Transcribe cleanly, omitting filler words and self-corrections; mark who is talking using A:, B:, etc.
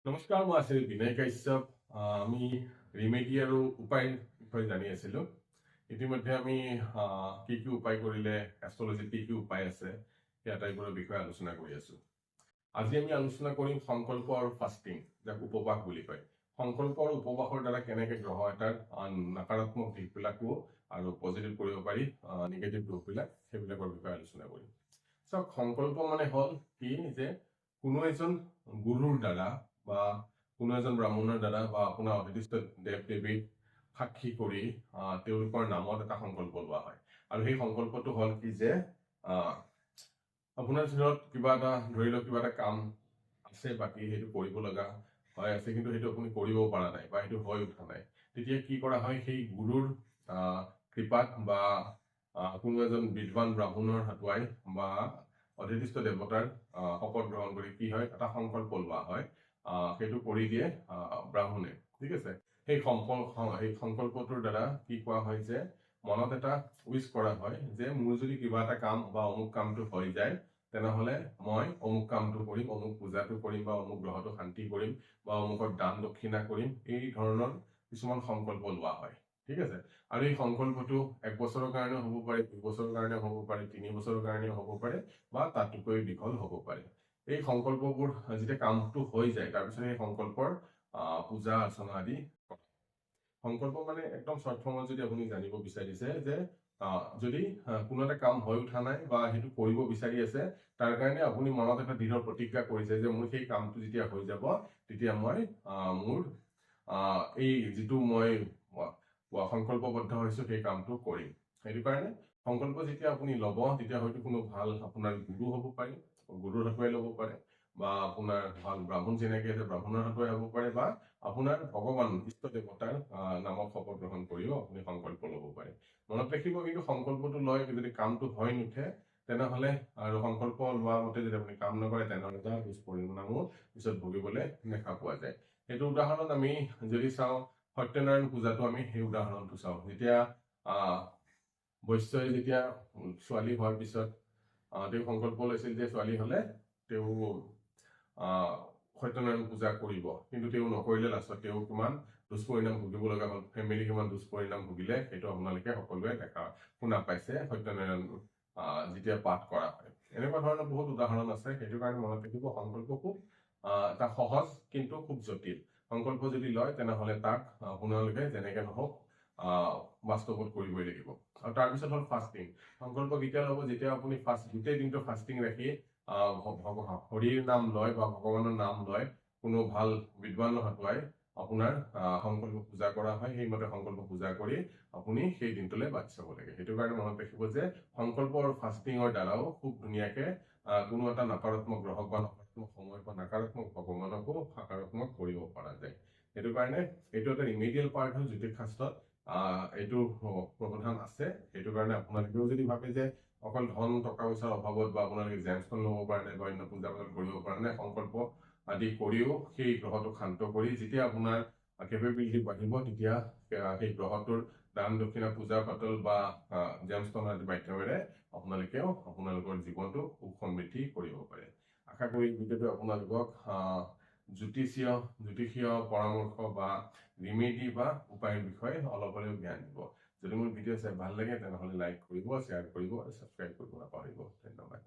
A: নমস্কাৰ, মই আছিলো বিনয় কাশ্যপ। আমি ৰিমেডি আৰু উপায় বিষয়ে জানি আছিলো। ইতিমধ্যে আমি কি কি উপায় কৰিলে এষ্ট্ৰলজিত কি কি উপায় আছে সেই আটাইবোৰৰ বিষয়ে আলোচনা কৰি আছো। আজি আমি আলোচনা কৰিম সংকল্প আৰু ফাষ্টিং, যাক উপবাস বুলি কয়। সংকল্প আৰু উপবাসৰ দ্বাৰা কেনেকে গ্ৰহ এটাৰ নকাৰাত্মক দিশবিলাকো আৰু পজিটিভ কৰিব পাৰি, নিগেটিভ দিশবিলাক, সেইবিলাকৰ বিষয়ে আলোচনা কৰিম। চাওক, সংকল্প মানে হ'ল কি যে কোনো এজন গুৰুৰ দ্বাৰা বা কোনো এজন ব্ৰাহ্মণৰ দ্বাৰা বা আপোনাৰ অধিষ্ঠ দেৱ দেৱীক সাক্ষী কৰি তেওঁলোকৰ নামত এটা সংকল্প লোৱা হয়। আৰু সেই সংকল্পটো হ'ল কি যে আপোনাৰ ভিতৰত কিবা এটা, ধৰি লওক কিবা এটা কাম আছে, বাকী সেইটো কৰিব লগা হয় আছে, কিন্তু সেইটো আপুনি কৰিব পৰা নাই বা সেইটো হৈ উঠা নাই। তেতিয়া কি কৰা হয়, সেই গুৰুৰ কৃপাত বা কোনো এজন বিদ্বান ব্ৰাহ্মণৰ হাতোৱাই বা অধিষ্ঠ দেৱতাৰ শপত গ্ৰহণ কৰি কি হয়, এটা সংকল্প লোৱা হয়। সেইটো কৰি দিয়ে ব্ৰাহ্মণে, ঠিক আছে। সেই সংকল্পটোৰ দ্বাৰা কি কোৱা হয় যে মনত এটা উইচ কৰা হয় যে মোৰ যদি কিবা এটা কাম বা অমুক কামটো হৈ যায়, তেনেহলে মই অমুক কামটো কৰিম, অমুক পূজাটো কৰিম বা অমুক গ্ৰহটো শান্তি কৰিম বা অমুকৰ দান দক্ষিণা কৰিম। এই ধৰণৰ কিছুমান সংকল্প লোৱা হয়, ঠিক আছে। আৰু এই সংকল্পটো 1 বছৰৰ কাৰণেও হ'ব পাৰে, 2 বছৰৰ কাৰণেও হ'ব পাৰে, 3 বছৰৰ কাৰণেও হ'ব পাৰে বা তাতকৈ দীঘল হ'ব পাৰে। এই সংকল্পবোৰ যেতিয়া কামটো হৈ যায়, তাৰপিছত এই সংকল্পৰ পূজা অৰ্চনা আদি কৰা। সংকল্প মানে একদম শ্বৰ্ট ফৰ্মত যদি আপুনি জানিব বিচাৰিছে যে যদি কোনো এটা কাম হৈ উঠা নাই বা সেইটো কৰিব বিচাৰি আছে, তাৰ কাৰণে আপুনি মনত এটা দৃঢ় প্ৰতিজ্ঞা কৰিছে যে মোৰ সেই কামটো যেতিয়া হৈ যাব, তেতিয়া মই মোৰ এই যিটো মই সংকল্পবদ্ধ হৈছো সেই কামটো কৰিম। সেইটো কাৰণে সংকল্প যেতিয়া আপুনি ল'ব, তেতিয়া হয়তো কোনো ভাল আপোনাৰ গুৰু হ'ব পাৰে, গুৰুৰ হাতোৱাই ল'ব পাৰে, বা আপোনাৰ ভাল ব্ৰাহ্মণ চিনাকি আছে, ব্ৰাহ্মণৰ হাতোৱাই হ'ব পাৰে, বা আপোনাৰ ভগৱান ইষ্ট দেৱতাৰ নামত শপত গ্ৰহণ কৰিও আপুনি সংকল্প ল'ব পাৰে। মনত ৰাখিব, কিন্তু সংকল্পটো লয় যদি কামটো হৈ নুঠে, তেনেহলে আৰু সংকল্প লোৱা মতে যদি আপুনি কাম নকৰে, তেনেহলে তাৰ দুষ্পৰিণামো পিছত ভুগিবলৈ দেখা পোৱা যায়। সেইটো উদাহৰণত আমি যদি চাওঁ, সত্যনাৰায়ণ পূজাটো আমি সেই উদাহৰণটো চাওঁ। যেতিয়া বৈশ্যই যেতিয়া ছোৱালী হোৱাৰ পিছত তেওঁ সংকল্প লৈছিল যে ছোৱালী হলে তেওঁ সত্যনাৰায়ণ পূজা কৰিব, কিন্তু তেওঁ নকৰিলে। লাষ্টত তেওঁ কিমান দুষ্পৰিণাম ভুগিব লগা হ'ল, ফেমিলি কিমান দুষ্পৰিণাম ভুগিলে, সেইটো আপোনালোকে সকলোৱে শুনা পাইছে সত্যনাৰায়ণ যেতিয়া পাঠ কৰা হয়। এনেকুৱা ধৰণৰ বহুত উদাহৰণ আছে। সেইটো কাৰণে মনত ৰাখিব, সংকল্প খুব এটা সহজ কিন্তু খুব জটিল। সংকল্প যদি লয়, তেনেহলে তাক আপোনালোকে যেনেকে নহওক বাস্তৱত কৰিবই লাগিব। আৰু তাৰপিছত হ'ল ফাষ্টিং। সংকল্প কেতিয়া ল'ব, যেতিয়া আপুনি গোটেই দিনটো ফাষ্টিং ৰাখি হৰিৰ নাম লয় বা ভগৱানৰ নাম লয়, কোনো ভাল বিদ্বানৰ হাতোৱাই আপোনাৰ সংকল্প পূজা কৰা হয়। সেইমতে সংকল্প পূজা কৰি আপুনি সেই দিনটোলৈ বাছি চাব লাগে। সেইটো কাৰণে মনত ৰাখিব যে সংকল্প আৰু ফাষ্টিঙৰ দ্বাৰাও খুব ধুনীয়াকে কোনো এটা নকাৰাত্মক গ্ৰহক বা নকাৰাত্মক সময় বা নকাৰাত্মক ভগৱানকো সকাৰাত্মক কৰিব পৰা যায়। সেইটো কাৰণে এইটো এটা ৰিমেডিয়েল পাৰ্ট হয় জ্যোতিষ শাস্ত্ৰত, এইটো প্ৰধান আছে। সেইটো কাৰণে আপোনালোকেও যদি ভাবে যে অকল ধন টকা পইচাৰ অভাৱত বা আপোনালোকে জেমষ্টন ল'ব পৰা নাই বা অন্য পূজা পাতল কৰিব পৰা নাই, সংকল্প আদি কৰিও সেই গ্ৰহটোক শান্ত কৰি যেতিয়া আপোনাৰ কেপেবিলিটি বাঢ়িব, তেতিয়া সেই গ্ৰহটোৰ দান দক্ষিণা পূজা পাতল বা জেমষ্টন আদি মাধ্যমেৰে আপোনালোকেও আপোনালোকৰ জীৱনটো সুখ সমৃদ্ধি কৰিব পাৰে। আশা কৰি ভিডিঅ'টো আপোনালোকক জ্যোতিষীয় পৰামৰ্শ বা ৰিমেডি বা উপায়ৰ বিষয়ে অলপ হ'লেও জ্ঞান দিব। যদি মোৰ ভিডিঅ' চাই ভাল লাগে, তেনেহ'লে লাইক কৰিব, শ্বেয়াৰ কৰিব আৰু ছাবস্ক্ৰাইব কৰিব নাপাহৰিব। ধন্যবাদ।